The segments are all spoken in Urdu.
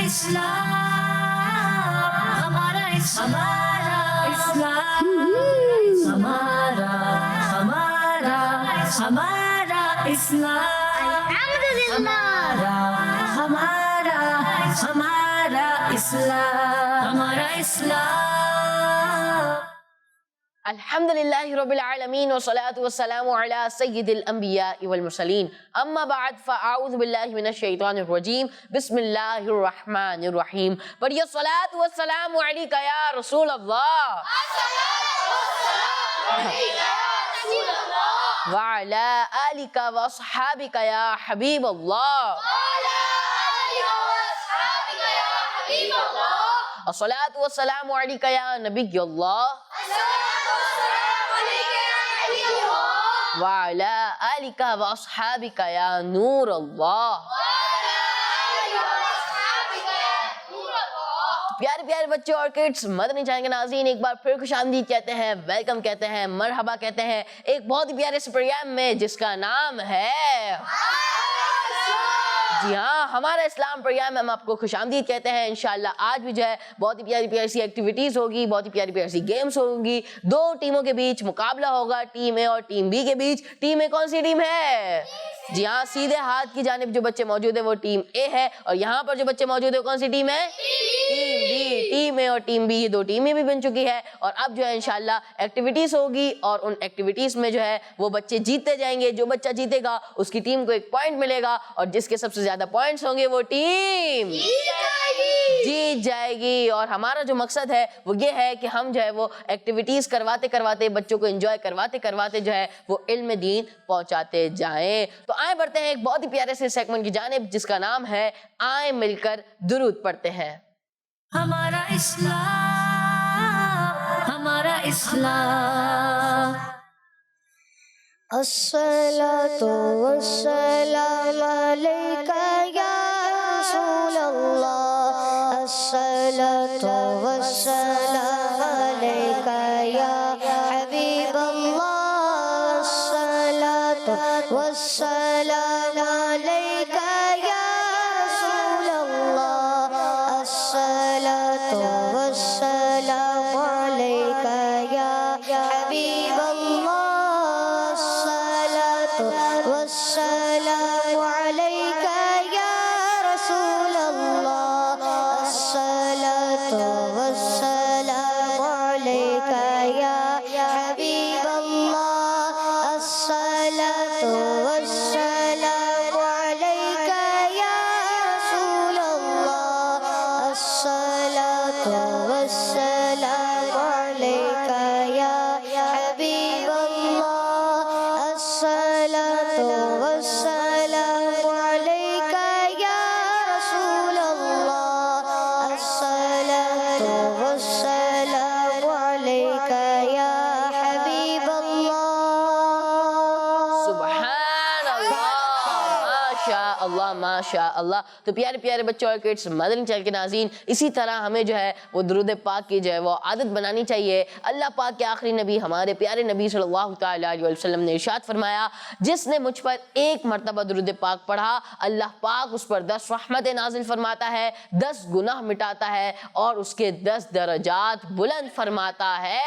ہمارا اسلام، ہمارا اسلام، ہمارا اسلام۔ الحمدللہ رب العالمین والصلاة والسلام علی سید الانبیاء والمرسلین، اما بعد فاعوذ باللہ من الشیطان الرجیم، بسم اللہ الرحمن الرحیم۔ پڑھیے الصلاة والسلام علیکہ یا رسول اللہ، وعلی آلکہ واصحابکہ یا حبیب اللہ، الصلاة والسلام علیکہ یا نبی اللہ، وعلی آلکہ واصحابکہ یا نور اللہ۔ پیارے پیارے بچوں اور کڈس، مدنی چینل کے ناظرین ایک بار پھر خوش آمدید کہتے ہیں، ویلکم کہتے ہیں، مرحبا کہتے ہیں ایک بہت ہی پیارے سے پروگرام میں جس کا نام ہے، جی ہاں، ہمارا اسلام پروگرام میں ہم آپ کو خوش آمدید کہتے ہیں۔ انشاءاللہ آج بھی جو ہے بہت ہی پیاری پیاری سی ایکٹیویٹیز ہوگی، بہت ہی پیاری پیاری سی گیمز ہوگی، دو ٹیموں کے بیچ مقابلہ ہوگا، ٹیم اے اور ٹیم بی کے بیچ۔ ٹیم اے کون سی ٹیم ہے؟ جی ہاں، سیدھے ہاتھ کی جانب جو بچے موجود ہیں وہ ٹیم اے ہے، اور یہاں پر جو بچے موجود ہیں وہ کون سی ٹیم ہے؟ Team B. ٹیم اے اور ٹیم بی یہ دو ٹیمیں بھی بن چکی ہے، اور اب جو ہے انشاءاللہ ایکٹیویٹیز ہوگی، اور ان ایکٹیویٹیز میں جو ہے وہ بچے جیتتے جائیں گے۔ جو بچہ جیتے گا اس کی ٹیم کو ایک پوائنٹ ملے گا، اور جس کے سب سے زیادہ پوائنٹس ہوں گے وہ ٹیم جیت جائے گی۔ اور ہمارا جو مقصد ہے وہ یہ ہے کہ ہم جو ہے وہ ایکٹیویٹیز کرواتے کرواتے، بچوں کو انجوائے کرواتے کرواتے جو ہے وہ علم دین پہنچاتے جائیں۔ تو آئیں بڑھتے ہیں ایک بہت ہی پیارے سے سیگمنٹ کی جانب جس کا نام ہے آئیں مل کر درود پڑھتے ہیں۔ ہمارا اسلام، الصلاة والسلام علیکہ یا رسول اللہ، الصلاة والسلام علیکہ یا حبیب اللہ، الصلاة والسلام علیکہ یا رسول اللہ، الصلاة والسلام علیکہ یا حبیب اللہ، والسلام علیکہ یا رسول اللہ، الصلاة والسلام علیکہ یا حبیب اللہ، الصلاة والسلام علیکہ یا رسول اللہ، الصلاة والسلام علیکہ یا حبیب اللہ، الصلاة والسلام علیکہ یا رسول اللہ، الصلاة والسلام علیکہ یا حبیب اللہ۔ سبحان اللہ، ماشاء اللہ ماشاء اللہ۔ تو پیارے پیارے بچوں اور کڈس، مدنی چینل کے ناظرین، اسی طرح ہمیں جو ہے وہ درود پاک کی جو ہے وہ عادت بنانی چاہیے۔ اللہ پاک کے آخری نبی ہمارے پیارے نبی صلی اللہ تعالیٰ علیہ وسلم نے ارشاد فرمایا، جس نے مجھ پر ایک مرتبہ درود پاک پڑھا اللہ پاک اس پر 10 رحمتیں نازل فرماتا ہے، 10 گناہ مٹاتا ہے، اور اس کے 10 درجات بلند فرماتا ہے۔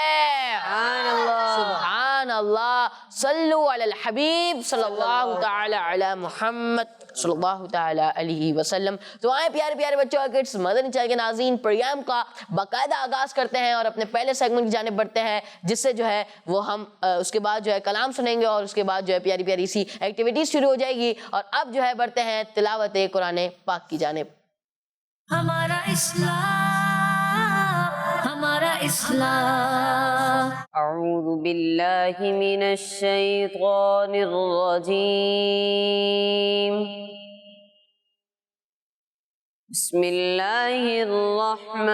سبحان اللہ، صلو علی الحبیب صلی اللہ تعالیٰ علی محمد صلی اللہ تعالیٰ علیہ وسلم۔ تو آئیں پیارے پیارے بچوں اور کڈس، مدنی چینل کے ناظرین پروگرام کا باقاعدہ آغاز کرتے ہیں اور اپنے پہلے سیگمنٹ کی جانب بڑھتے ہیں، جس سے جو ہے وہ ہم اس کے بعد جو ہے کلام سنیں گے، اور اس کے بعد جو ہے پیاری پیاری سی ایکٹیویٹیز شروع ہو جائے گی۔ اور اب جو ہے بڑھتے ہیں تلاوت قرآن پاک کی جانب۔ ہمارا اسلام، اعوذ باللہ من الشیطان الرجیم، بسم اللہ الرحمن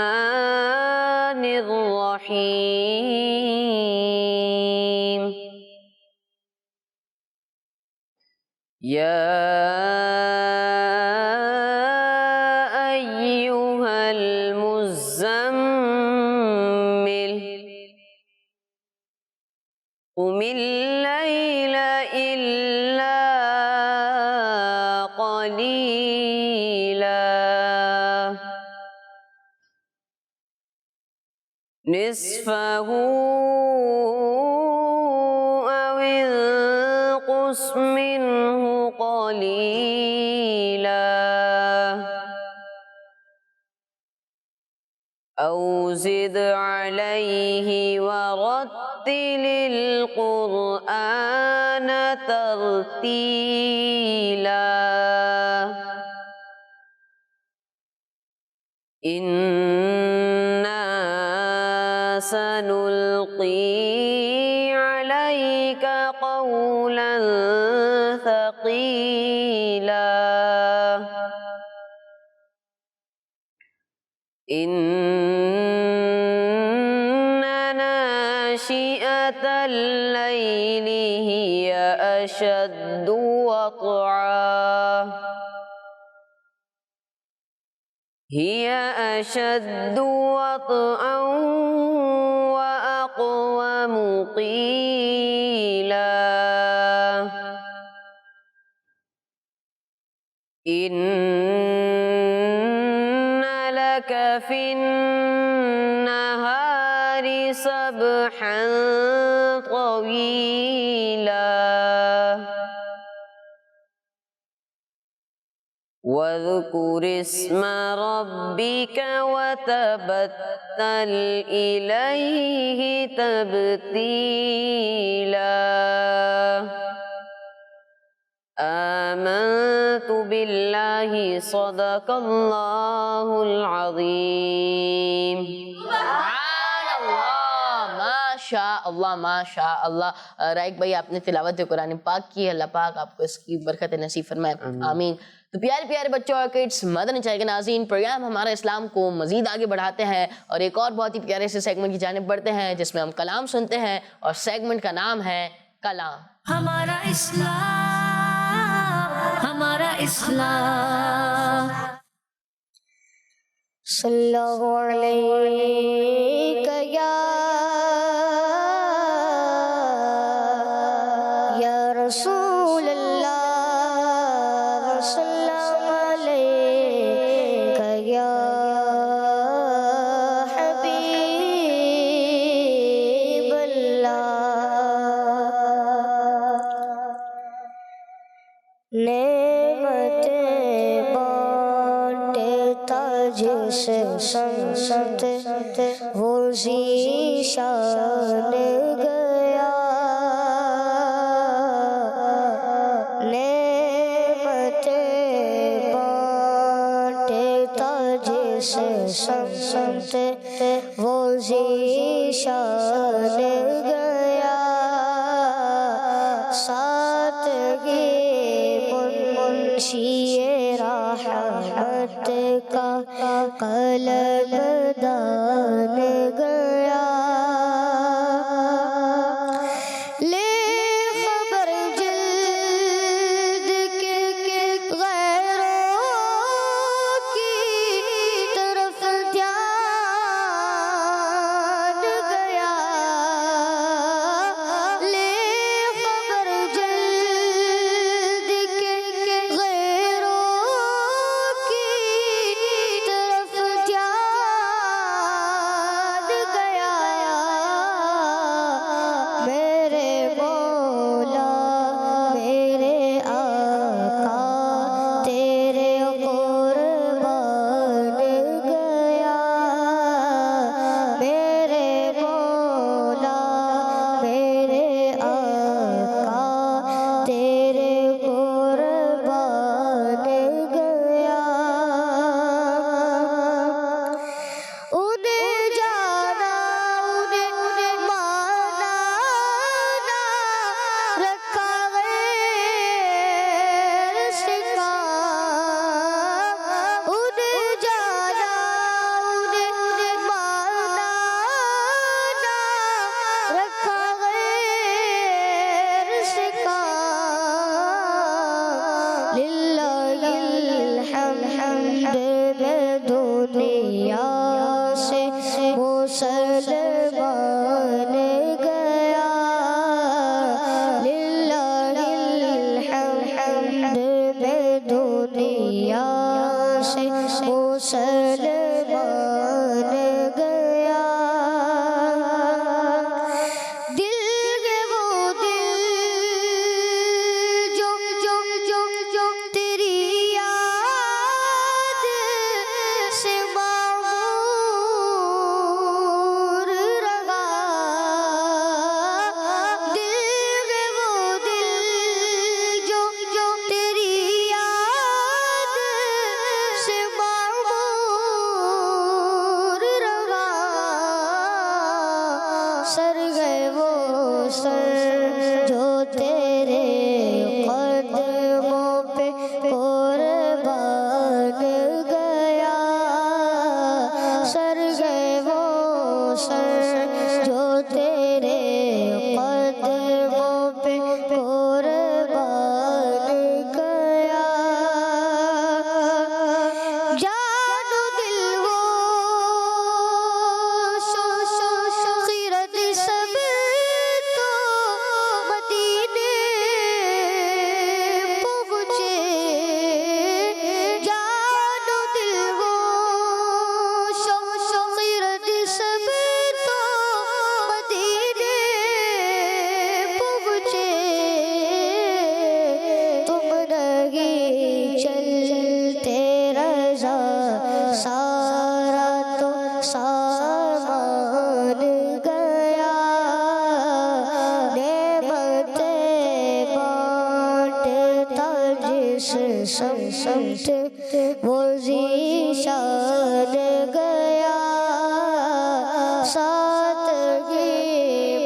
الرحیم، یا ایہا المزمل قم اللیل الا قلیلا نصفه أو انقص منه قليلا أو زد عليه ورتل القرآن ترتيلا إنا سنلقي عليك قولا ثقيلا إن ناشئة الليل هي أشد وطئا وأقوم قيلا إن لك في النهار سبحا طويلا واذكر اسم ربك وتبتل إليه تبتيلا آمنت بالله صدق الله العظيم ماشاء اللہ ماشاء اللہ. رائق بھائی آپ نے تلاوت قرآن پاک کی, اللہ پاک آپ کو اس کی برکت نصیب فرمائے, آمین. تو پیارے پیارے بچوں اور کڈس, مدنی چینل کے ناظرین, پروگرام ہمارا اسلام کو مزید آگے بڑھاتے ہیں اور ایک اور بہت ہی پیارے سے سیگمنٹ کی جانب بڑھتے ہیں جس میں ہم کلام سنتے ہیں, اور سیگمنٹ کا نام ہے کلام. ہمارا اسلام, ہمارا اسلام. صلی اللہ علیہ یا رسول اللہ وسلم علیک یا حبیب اللہ. نعمتیں بانٹتا جس سمت وہ ذیشان گیا. نعمتیں بانٹتا جس سمت وہ ذیشان گیا. سادگی منشی رحمت کا قلم دان گیا. لے خبر جلد کے غیروں کی طرف دھیان گیا. لے خبر جلد کے غیروں کی طرف دھیان گیا. میرے مولا میرے آقا تیرے قربان گیا. میرے مولا میرے آقا تیرے قربان گیا. انہیں جانا انہیں مانا نہ رکھا غیر سے کام. انہیں جانا انہیں مانا نہ رکھا غیر سے کام. للہ الحمد میں دنیا سے مسلمان گیا. للہ الحمد میں دنیا سے مسلمان گیا. سے معمور رہا دل میں وہ دل جو تیری یاد سے معمور رہا سر گئے وہ سر جو تیرے قدموں پہ قربان گیا سر گئے وہ سر جو تیرے قدموں پہ قربان گیا جان و دل وہ خیرت سب تو مدینے پہنچے جان و دل وہ خیرت سب تو مدینے پہنچے تم نہیں چلتے رضا سارا تو سامان گیا نعمتیں بانٹتا جس سمت وہ ذیشان گیا سادگی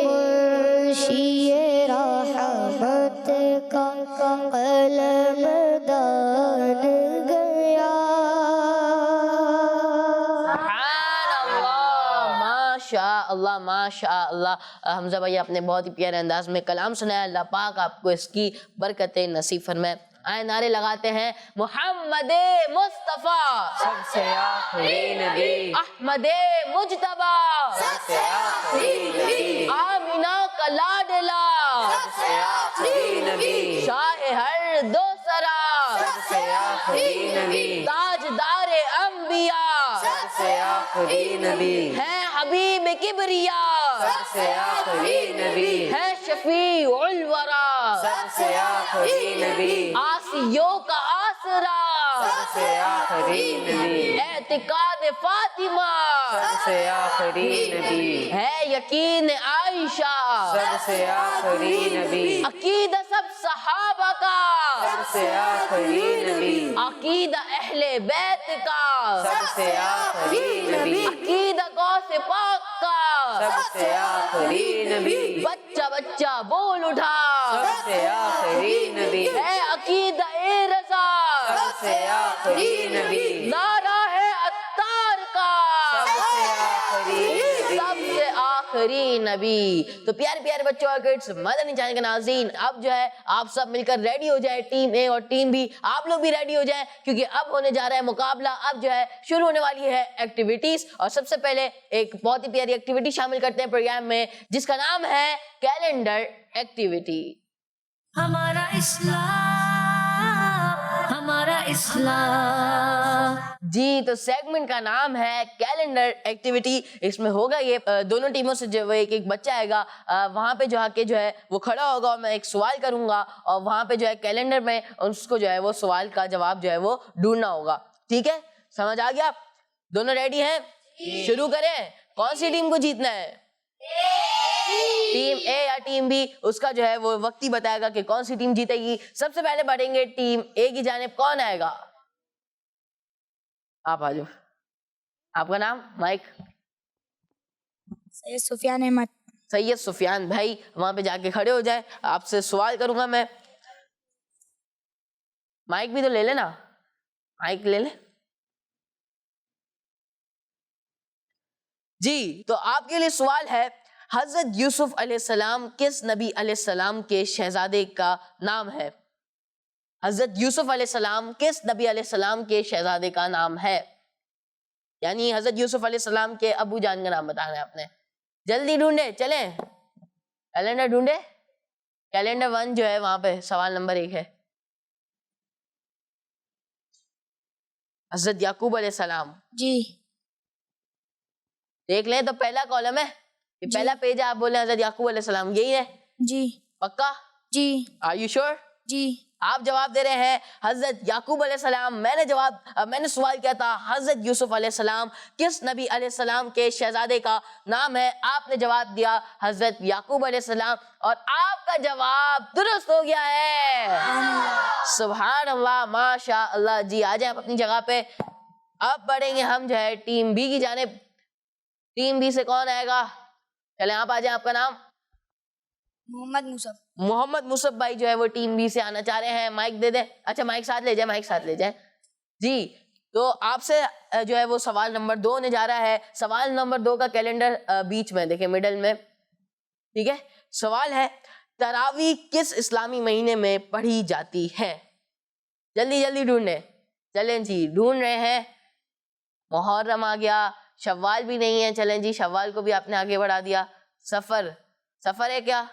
منشی رحمت کا قلم دان گیا ماشاء اللہ ماشاء اللہ. حمزہ بھائی آپ نے بہت ہی پیارے انداز میں کلام سنایا. اللہ پاک آپ کو اس کی برکتیں نصیب فرمائے. آئے نعرے لگاتے ہیں محمد مصطفیٰ سب سے آخری نبی احمد مجتبیٰ سب سے آخری نبی آمینہ کا لاڈلا سب سے آخری نبی شاہ ہر دو سرا سب سے آخری نبی تاجدار انبیاء سب سے آخری نبی ہے حبیب کبریا سب سے آخری نبی ہے شفیع الورا سب سے آخری نبی آسیوں کا آسرا سب سے آخری نبی اعتقاد فاطمہ سب سے آخری نبی ہے یقین عائشہ سب سے آخری نبی عقیدہ سب صحابہ کا سب سے آخری نبی عقیدہ اہل بیت کا سب سے آخری نبی عقیدہ غوث پاک کا سب سے آخری نبی بچہ بچہ بول اٹھا سب سے آخری نبی ہے عقیدہ رضا سب سے آخری نبی نعرہ ہے عطار کا سب سے آخری نبی سب سے آخری نبی. تو پیارے پیارے بچوں اور کڈس مدنی چینل کے ناظرین اب جو ہے آپ سب مل کر ریڈی ہو جائے. ٹیم اے اور ٹیم بی آپ لوگ بھی ریڈی ہو جائیں کیونکہ اب ہونے جا رہا ہے مقابلہ. اب جو ہے شروع ہونے والی ہے ایکٹیویٹیز اور سب سے پہلے ایک بہت ہی پیاری ایکٹیویٹی شامل کرتے ہیں پروگرام میں جس کا نام ہے کیلنڈر ایکٹیویٹی. ہمارا اسلام ہمارا اسلام. جی تو سیگمنٹ کا نام ہے کیلنڈر ایکٹیویٹی. اس میں ہوگا یہ دونوں ٹیموں سے جو ایک بچہ آئے گا وہاں پہ جو آ کے جو ہے وہ کھڑا ہوگا اور میں ایک سوال کروں گا اور وہاں پہ جو ہے کیلنڈر میں اس کو جو ہے وہ سوال کا جواب جو ہے وہ ڈھونڈنا ہوگا. ٹھیک ہے سمجھ آ گیا؟ دونوں ریڈی ہیں؟ شروع کریں. کون سی ٹیم کو جیتنا ہے؟ ٹیم اے یا ٹیم بی؟ اس کا جو ہے وہ وقت ہی بتائے گا کہ کون سی ٹیم جیتے گی. سب سے پہلے بڑھیں گے ٹیم اے کی جانب. کون آئے گا؟ آپ آ جاؤ. آپ کا نام؟ مائک. سید سفیان احمد. سید سفیان بھائی وہاں پہ جا کے کھڑے ہو جائے. آپ سے سوال کروں گا میں. مائک بھی تو لے لینا. مائک لے لیں. جی تو آپ کے لیے سوال ہے حضرت یوسف علیہ السلام کس نبی علیہ السلام کے شہزادے کا نام ہے؟ حضرت یوسف علیہ السلام کس نبی علیہ السلام کے شہزادے کا نام ہے؟ یعنی حضرت یوسف علیہ السلام کے ابو جان کا نام بتانا ہے آپ نے. جلدی ڈھونڈے. چلیں کیلنڈر ڈھونڈے. کیلنڈر 1 جو ہے وہاں پہ سوال نمبر 1 ہے. حضرت یعقوب علیہ السلام. جی دیکھ لیں تو پہلا کالم ہے یہ پہلا پیج ہے. آپ بولیں حضرت یعقوب علیہ السلام یہی ہے؟ جی پکا؟ جی Are you sure? جی آپ جواب دے رہے ہیں حضرت یعقوب علیہ السلام. میں نے سوال کیا تھا حضرت یوسف علیہ السلام کس نبی علیہ السلام کے شہزادے کا نام ہے؟ آپ نے جواب دیا حضرت یعقوب علیہ السلام اور آپ کا جواب درست ہو گیا ہے. سبحان اللہ ماشاء اللہ. جی آ جائیں آپ اپنی جگہ پہ. اب بڑھیں گے ہم جو ہے ٹیم بی کی جانب. ٹیم بی سے کون آئے گا؟ چلیں آپ آ جائیں. آپ کا نام؟ محمد مصعب بھائی جو ہے وہ ٹیم بی سے آنا چاہ رہے ہیں. مائک دے دیں. اچھا مائک ساتھ لے جائیں. جی تو آپ سے جو ہے وہ سوال نمبر 2 ہونے جا رہا ہے. سوال نمبر 2 کا کیلنڈر بیچ میں دیکھیں مڈل میں. ٹھیک ہے. سوال ہے تراویح کس اسلامی مہینے میں پڑھی جاتی ہے؟ جلدی جلدی ڈھونڈیں. چلیں جی ڈھونڈ رہے ہیں. محرم آ گیا. شوال بھی نہیں ہے. چلیں جی شوال کو بھی آپ نے آگے بڑھا دیا. سفر ہے کیا؟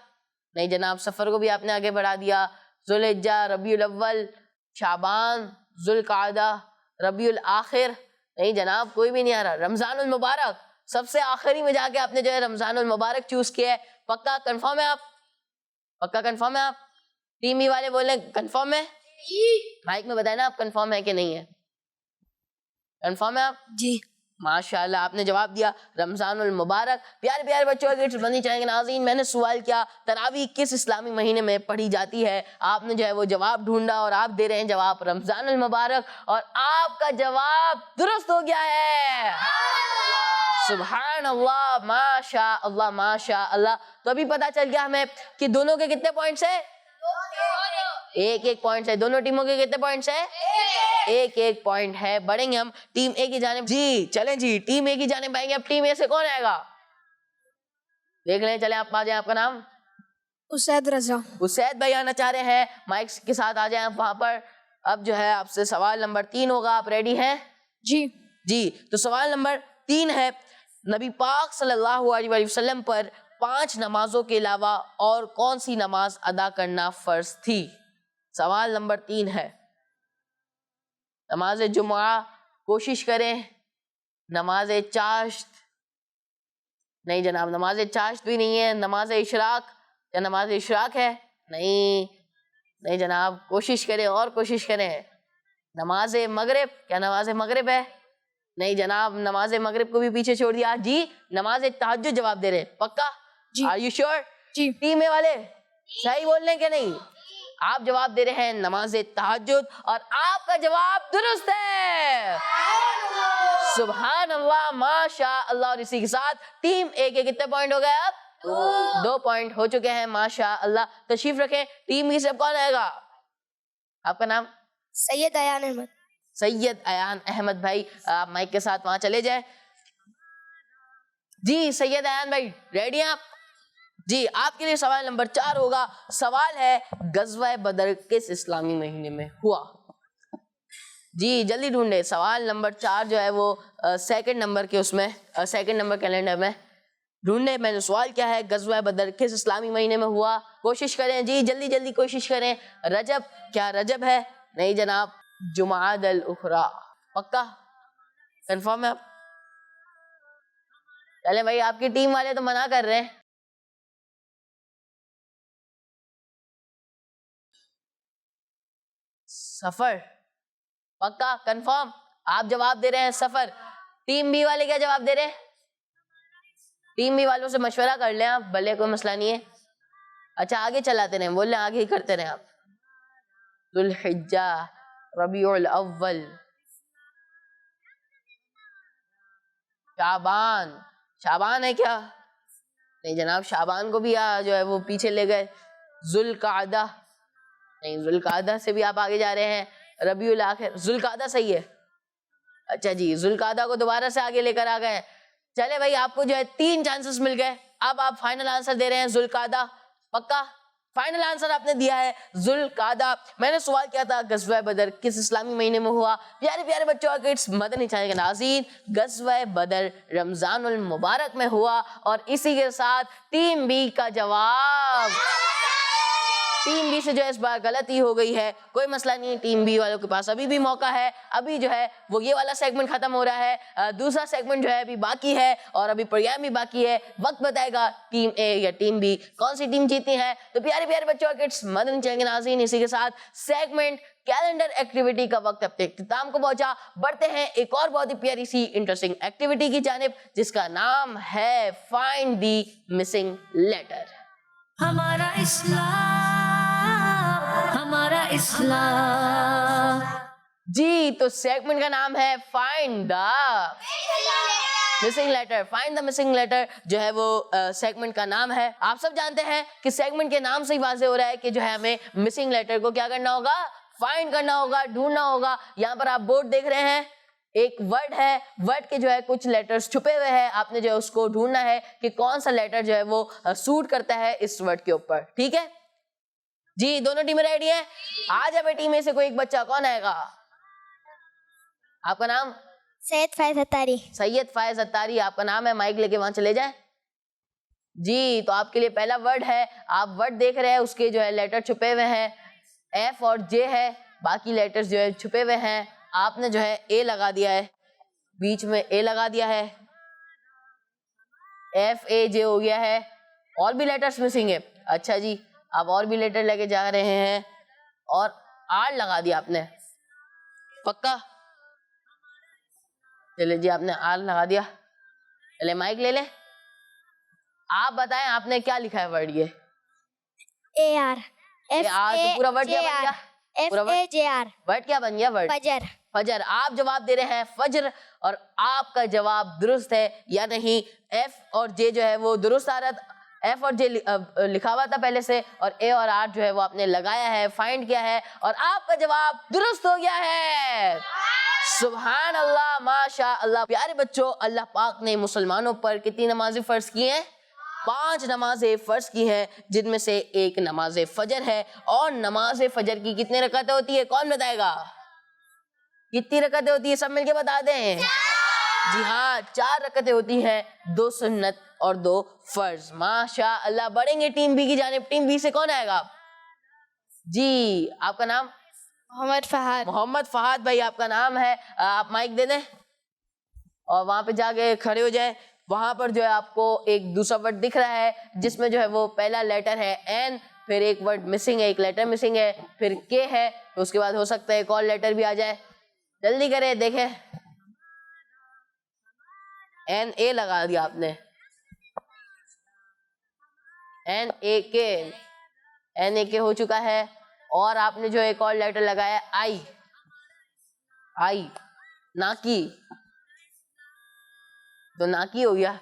نہیں جناب سفر کو بھی آپ نے آگے بڑھا دیا. ذوالحجہ، ربیع الاول، شعبان، ذوالقعدہ، ربیع الاخر. نہیں جناب کوئی بھی نہیں آ رہا. رمضان المبارک سب سے آخری میں جا کے آپ نے جو ہے رمضان المبارک چوز کیا ہے. پکا کنفرم ہے آپ؟ پکا کنفرم ہے آپ؟ ٹیم ای والے بولیں کنفرم ہے؟ مائک میں بتائیں نا آپ کنفرم ہے کہ نہیں ہے. کنفرم ہے آپ؟ جی ماشاءاللہ آپ نے جواب دیا رمضان المبارک. پیارے پیارے بچوں کے بنی چاہیں گے ناظرین. میں نے سوال کیا تراویح کس اسلامی مہینے میں پڑھی جاتی ہے. آپ نے جو ہے وہ جواب ڈھونڈا اور آپ دے رہے ہیں جواب رمضان المبارک اور آپ کا جواب درست ہو گیا ہے. سبحان اللہ ماشاء اللہ ماشاء اللہ. تو ابھی پتا چل گیا ہمیں کہ دونوں کے کتنے پوائنٹس ہیں؟ ایک پوائنٹ ہے. دونوں ٹیموں کے کتنے پوائنٹس ہیں؟ ایک پوائنٹ ہے. بڑھیں گے ہم ٹیم اے کی جانب. جی چلیں جی ٹیم اے کی جانب آئیں گے. اب ٹیم اے سے کون آئے گا دیکھ لیں. چلیں آپ آ جائیں. آپ کا نام؟ اسید رضا. اسید بھائی آنا چاہ رہے ہیں. مائک کے ساتھ آ جائیں آپ وہاں پر. اب جو ہے آپ سے سوال نمبر 3 ہوگا. آپ ریڈی ہیں؟ جی تو سوال نمبر 3 ہے نبی پاک صلی اللہ علیہ وآلہ وسلم پر 5 نمازوں کے علاوہ اور کون سی نماز ادا کرنا فرض تھی؟ سوال نمبر 3 ہے. نماز جمعہ کوشش کریں. نماز چاشت نہیں جناب نماز چاشت بھی نہیں ہے. نماز اشراق کیا نماز اشراق ہے؟ نہیں جناب کوشش کریں اور کوشش کریں. نماز مغرب کیا نماز مغرب ہے؟ نہیں جناب نماز مغرب کو بھی پیچھے چھوڑ دیا. جی نماز تہجد جواب دے رہے ہیں. پکا؟ Are you sure? جی ٹیم اے والے صحیح بول رہے ہیں کہ نہیں؟ آپ جواب دے رہے ہیں نماز تہجد اور آپ کا جواب درست ہے. سبحان اللہ ماشاء اللہ. اور اسی کے ساتھ ٹیم اے کے کتنے پوائنٹ ہو گئے؟ اب 2 پوائنٹ ہو چکے ہیں. ماشاء اللہ. تشریف رکھیں. ٹیم بی سے کون آئے گا؟ آپ کا نام؟ سید ایان احمد. سید ایان احمد بھائی آپ مائک کے ساتھ وہاں چلے جائیں. جی سید ایان بھائی ریڈی ہیں آپ؟ جی آپ کے لیے سوال نمبر 4 ہوگا. سوال ہے غزوہ بدر کس اسلامی مہینے میں ہوا؟ جی جلدی ڈھونڈے. سوال نمبر 4 جو ہے وہ سیکنڈ نمبر کے اس میں سیکنڈ نمبر کیلنڈر میں ڈھونڈے. میں نے سوال کیا ہے غزوہ بدر کس اسلامی مہینے میں ہوا؟ کوشش کریں جی جلدی جلدی کوشش کریں. رجب کیا رجب ہے؟ نہیں جناب جمعاد الاخری. پکا کنفرم ہے آپ؟ چلے بھائی آپ کی ٹیم والے تو منع کر رہے ہیں. سفر پکا کنفرم؟ آپ جواب دے رہے ہیں سفر. ٹیم بی والے کیا جواب دے رہے ہیں؟ ٹیم بی والوں سے مشورہ کر لیں آپ. بھلے کوئی مسئلہ نہیں ہے. اچھا آگے چلاتے رہیں. بول لیں آگے ہی کرتے رہیں آپ. ذوالحجہ، ربیع الاول، شعبان ہے کیا؟ نہیں جناب شعبان کو بھی جو ہے وہ پیچھے لے گئے. ذوالقعدہ نہیں ذوالقعدہ سے بھی آپ آگے جا رہے ہیں. ربیع الاخر ذوالقعدہ صحیح ہے. اچھا جی ذوالقعدہ کو دوبارہ سے آگے لے کر آ گئے. چلے بھائی آپ کو جو ہے 3 چانسز مل گئے. اب آپ فائنل آنسر دے رہے ہیں ذوالقعدہ. پکا فائنل آنسر آپ نے دیا ہے ذوالقعدہ. میں نے سوال کیا تھا غزوہ بدر کس اسلامی مہینے میں ہوا؟ پیارے پیارے بچوں اور کڈس مدنی چینل کے ناظرین غزوہ بدر رمضان المبارک میں ہوا. اور اسی کے ساتھ ٹیم بی کا جواب ٹیم بی سے جو ہے اس بار غلطی ہو گئی ہے، کوئی مسئلہ نہیں، ٹیم بی والوں کے پاس ابھی بھی موقع ہے، ابھی جو ہے وہ یہ والا سیگمنٹ ختم ہو رہا ہے، دوسرا سیگمنٹ جو ہے ابھی باقی ہے اور ابھی پروگرام بھی باقی ہے، وقت بتائے گا ٹیم اے یا ٹیم بی کون سی ٹیم جیتی ہے۔ تو پیارے پیارے بچوں اور کڈس، مدنی چینل کے ناظرین، اسی کے ساتھ سیگمنٹ کیلنڈر ایکٹیویٹی کا وقت اپنے اختتام کو پہنچا، بڑھتے ہیں ایک اور بہت ہی پیاری سی انٹرسٹنگ ایکٹیویٹی کی جانب جس کا نام ہے فائنڈ دی مسنگ لیٹر۔ ہمارا اسلام جی تو سیگمنٹ کا نام ہے find the missing letter. Find the missing letter جو ہے وہ سیگمنٹ کا نام ہے۔ آپ سب جانتے ہیں کہ سیگمنٹ کے نام سے ہی واضح ہو رہا ہے کہ جو ہے ہمیں مسنگ لیٹر کو کیا کرنا ہوگا، فائنڈ کرنا ہوگا، ڈھونڈنا ہوگا۔ یہاں پر آپ بورڈ دیکھ رہے ہیں، ایک ورڈ ہے، ورڈ کے جو ہے کچھ لیٹرز چھپے ہوئے ہیں، آپ نے جو ہے اس کو ڈھونڈنا ہے کہ کون سا لیٹر جو ہے وہ سوٹ کرتا ہے اس ورڈ کے اوپر، ٹھیک ہے جی؟ دونوں ٹیمیں ریڈی ہیں؟ آ جائے بیٹی میں سے کوئی ایک بچہ، کون آئے گا؟ آپ کا نام؟ سید فائز اتاری۔ سید فائز اتاری آپ کا نام ہے، مائک لے کے وہاں چلے جائیں جی۔ تو آپ کے لیے پہلا ورڈ ہے، آپ ورڈ دیکھ رہے ہیں، اس کے جو ہے لیٹر چھپے ہوئے ہیں، ایف اور جے ہے، باقی لیٹرز جو ہے چھپے ہوئے ہیں۔ آپ نے جو ہے اے لگا دیا ہے، بیچ میں اے لگا دیا ہے، ایف اے جے ہو گیا ہے، اور بھی لیٹرز مسنگ ہے۔ اچھا جی، آپ اور بھی لیٹر لے کے جا رہے ہیں اور آر لگا دیا آپ نے، پکا؟ چلے جی، آپ نے آر لگا دیا، چلے مائک لے لیں، آپ بتائیں آپ نے کیا لکھا ہے ورڈ؟ یہ اے آر، ایف تو پورا ورڈ کیا بن گیا؟ F A J R, word کیا بن گیا؟ ورڈ فجر۔ فجر۔ آپ جواب دے رہے ہیں فجر، اور آپ کا جواب درست ہے یا نہیں؟ ایف اور جے جو ہے وہ درست آ رہا، ایف اور جے لکھا ہوا تھا پہلے سے، اور اے اور آر جو ہے وہ آپ نے لگایا ہے، فائنڈ کیا ہے، اور آپ کا جواب درست ہو گیا ہے۔ سبحان اللہ، ماشاء اللہ۔ پیارے بچوں، اللہ پاک نے مسلمانوں پر کتنی نمازیں فرض کی ہیں؟ 5 نمازیں فرض کی ہیں، جن میں سے ایک نماز فجر ہے۔ اور نماز فجر کی کتنے رکعتیں ہوتی ہے، کون بتائے گا؟ کتنی رکعتیں ہوتی ہے، سب مل کے بتا دیں۔ جی ہاں، 4 رکعتیں ہوتی ہیں، 2 سنت اور 2 فرض۔ ماشاء اللہ۔ بڑھیں گے ٹیم بی کی جانب، ٹیم بی سے کون آئے گا؟ جی، آپ کا نام؟ محمد فہد۔ محمد فہد بھائی آپ کا نام ہے، آپ مائک دے دیں اور وہاں پہ جا کے کھڑے ہو جائیں۔ وہاں پر جو ہے آپ کو ایک دوسرا ورڈ دکھ رہا ہے جس میں جو ہے وہ پہلا لیٹر ہے این، پھر ایک ورڈ مسنگ ہے، ایک لیٹر مسنگ ہے، پھر کے ہے، تو اس کے بعد ہو سکتا ہے ایک اور لیٹر بھی آ جائے۔ جلدی کریں، دیکھیں، این اے لگا دیا آپ نے، این اے کے، این اے کے ہو چکا ہے، اور آپ نے جو ایک اور لیٹر لگایا آئی، آئی ناکی، تو ناکی ہو گیا۔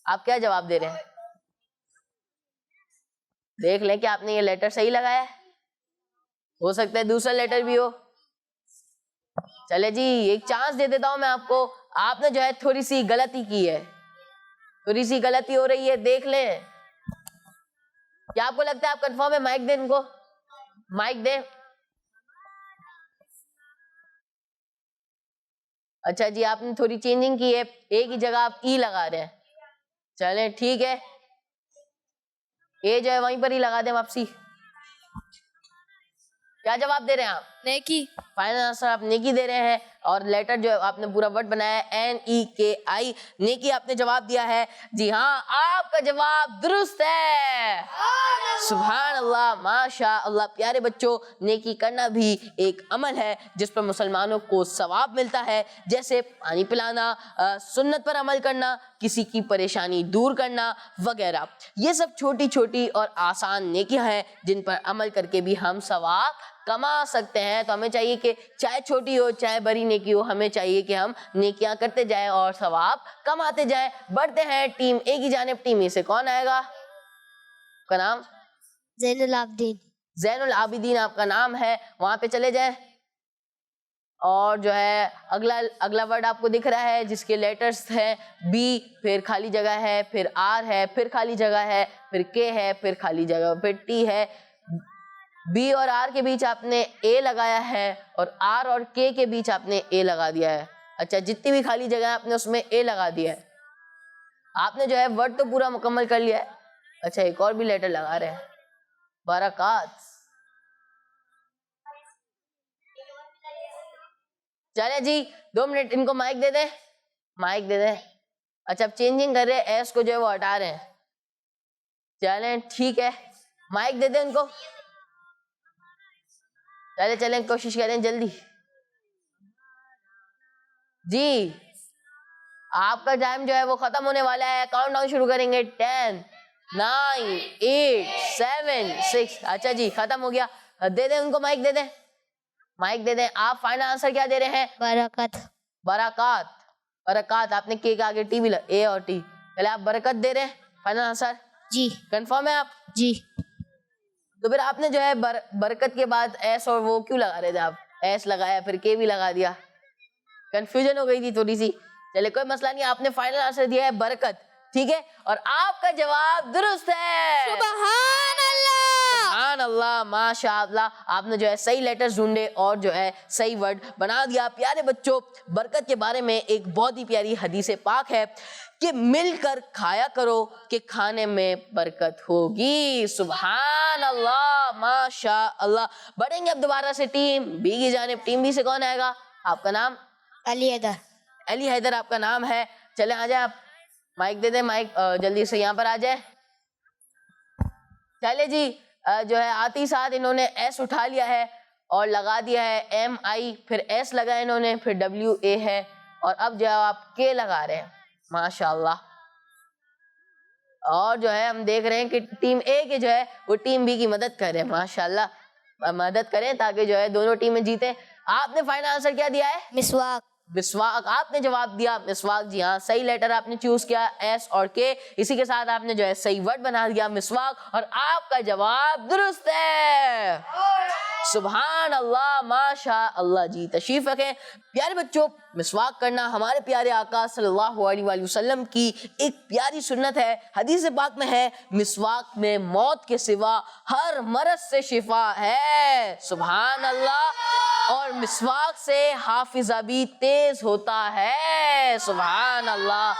آپ کیا جواب دے رہے ہیں؟ دیکھ لیں کہ آپ نے یہ لیٹر صحیح لگایا ہے، ہو سکتا ہے دوسرا لیٹر بھی ہو۔ چلے جی، ایک چانس دے دیتا ہوں میں آپ کو، آپ نے جو ہے تھوڑی سی غلطی کی ہے، تھوڑی سی غلطی ہو رہی ہے، دیکھ لیں۔ کیا آپ کو لگتا ہے آپ کنفرم ہے؟ مائک دیں ان کو، مائک دیں۔ اچھا جی، آپ نے تھوڑی چینجنگ کی ہے، اے کی جگہ آپ ای لگا رہے ہیں، چلیں ٹھیک ہے، اے جو ہے وہیں پر ہی لگا دیں واپسی۔ کیا جواب دے رہے ہیں آپ؟ نیکی۔ فائنل آنسر آپ نیکی دے رہے ہیں، اور لیٹر جو آپ نے پورا ورڈ بنایا ہے این ای کے آئی، نیکی آپ نے جواب دیا ہے۔ جی ہاں، آپ کا جواب درست ہے۔ سبحان اللہ، ماشاء اللہ۔ پیارے بچوں، نیکی کرنا بھی ایک عمل ہے جس پر مسلمانوں کو ثواب ملتا ہے، جیسے پانی پلانا، سنت پر عمل کرنا، کسی کی پریشانی دور کرنا وغیرہ۔ یہ سب چھوٹی چھوٹی اور آسان نیکیاں ہیں جن پر عمل کر کے بھی ہم ثواب کما سکتے ہیں۔ تو ہمیں چاہیے کہ چاہے چھوٹی ہو چاہے بڑی نیکی ہو، ہمیں چاہیے کہ ہم نیکیاں کرتے جائیں اور ثواب کماتے جائیں۔ بڑھتے ہیں ٹیم اے کی جانب، ٹیم اے سے کون آئے گا؟ آپ کا نام؟ زین العابدین۔ زین العابدین آپ کا نام ہے، وہاں پہ چلے جائیں، اور جو ہے اگلا ورڈ آپ کو دکھ رہا ہے جس کے لیٹرز ہیں بی، پھر خالی جگہ ہے، پھر آر ہے، پھر خالی جگہ ہے، پھر کے ہے، پھر خالی جگہ، پھر ٹی ہے۔ بی اور آر کے بیچ آپ نے اے لگایا ہے، اور آر اور کے بیچ آپ نے اے لگا دیا ہے۔ اچھا، جتنی بھی خالی جگہ ہے آپ نے اس میں اے لگا دیا ہے۔ آپ نے جو ہے ورڈ تو پورا مکمل کر لیا ہے۔ اچھا، ایک اور بھی لیٹر لگا رہے ہیں، برکات. چلے جی 2 منٹ ان کو مائک دے دیں, مائک دے دیں. اچھا اب چینجنگ کر رہے, ایس کو جو ہے وہ ہٹا رہے ہیں. چلیں ٹھیک ہے, مائک دے دیں ان کو. چلیں کوشش کریں جلدی. جی آپ کا ٹائم جو ہے وہ ختم ہونے والا ہے, کاؤنٹ ڈاؤن شروع کریں گے. 10 9 8 7 6. اچھا جی ختم ہو گیا. دے دیں ان کو مائک دے دیں, مائک دے دیں. آپ فائنل آنسر کیا دے رہے ہیں؟ برکت. برکات. برکات آپ نے کے کے آگے ٹی بھی اے اور ٹی, پہلے آپ برکت دے رہے ہیں فائنل آنسر. جی کنفرم ہے آپ؟ جی. تو پھر آپ نے جو ہے برکت کے بعد ایس اور وہ کیوں لگا رہے تھے آپ؟ ایس لگایا پھر کے بھی لگا دیا, کنفیوژن ہو گئی تھی تھوڑی سی. چلے کوئی مسئلہ نہیں, آپ نے فائنل آنسر دیا ہے برکت, ٹھیک ہے, اور آپ کا جواب درست ہے. سبحان اللہ. سبحان اللہ, ماشاء اللہ. آپ نے جو ہے صحیح لیٹرز ڈھونڈے اور جو ہے صحیح ورڈ بنا دیا. پیارے بچوں, برکت کے بارے میں ایک بہت ہی پیاری حدیث پاک ہے کہ مل کر کھایا کرو کہ کھانے میں برکت ہوگی. سبحان اللہ, ماشاء اللہ. بڑھیں گے اب دوبارہ سے ٹیم بی کی جانب. ٹیم بی سے کون آئے گا؟ آپ کا نام؟ علی حیدر. علی حیدر آپ کا نام ہے. چلیں آ جائیں, آپ مائک دے دیں, مائک جلدی سے یہاں پر آ جائیں. چلے جی جو ہے آتی ساتھ انہوں نے ایس اٹھا لیا ہے اور لگا دیا ہے ایم آئی, پھر ایس لگا انہوں نے, پھر ڈبلیو اے ہے, اور اب جو ہے آپ کے لگا رہے ہیں. ماشاء اللہ. اور جو ہے ہم دیکھ رہے ہیں کہ ٹیم اے کے جو ہے وہ ٹیم بی کی مدد کر رہے ہیں. ماشاء اللہ مدد کریں تاکہ جو ہے دونوں ٹیمیں جیتیں. آپ نے فائنل آنسر کیا دیا ہے؟ مسواک. مسواک. آپ نے جواب دیا مسواک. جی ہاں صحیح لیٹر آپ نے چوز کیا ایس اور کے, اسی کے ساتھ آپ نے جو ہے صحیح ورڈ بنا دیا مسواک, اور آپ کا جواب درست ہے. سبحان اللہ, ماشاء اللہ. جی تشریف رکھیں. پیارے بچوں, مسواک کرنا ہمارے پیارے آقا صلی اللہ علیہ وآلہ وسلم کی ایک پیاری سنت ہے. حدیث پاک میں ہے مسواک میں موت کے سوا ہر مرض سے شفا ہے. سبحان اللہ. اور مسواک سے حافظہ بھی تیز ہوتا ہے. سبحان اللہ,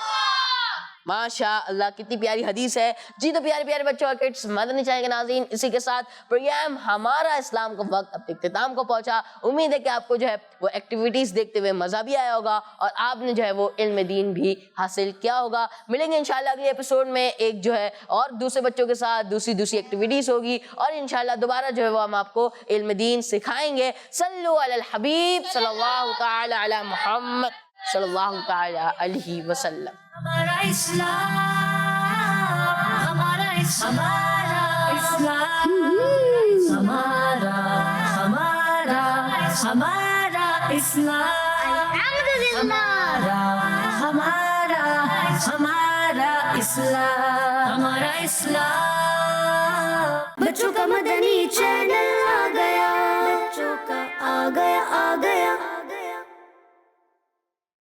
ماشاء اللہ. کتنی پیاری حدیث ہے. جی تو پیارے پیارے بچوں اور کڈس, مدنی چینل کے ناظرین, اسی کے ساتھ پروگرام ہمارا اسلام کا وقت اپنے اختتام کو پہنچا. امید ہے کہ آپ کو جو ہے وہ ایکٹیویٹیز دیکھتے ہوئے مزہ بھی آیا ہوگا اور آپ نے جو ہے وہ علم دین بھی حاصل کیا ہوگا. ملیں گے انشاءاللہ اگلے ایپیسوڈ میں ایک جو ہے اور دوسرے بچوں کے ساتھ دوسری ایکٹیویٹیز ہوگی, اور انشاءاللہ دوبارہ جو ہے وہ ہم آپ کو علم دین سکھائیں گے. صلو علی الحبیب صلی اللہ تعالی علی محمد صلی اللہ تعالی علیہ وسلم. ہمارا اسلام, ہمارا اسلام, ہمارا ہمارا ہمارا اسلام, ہمارا ہمارا ہمارا اسلام, ہمارا اسلام. بچوں کا مدنی چینل آ گیا, بچوں کا آ گیا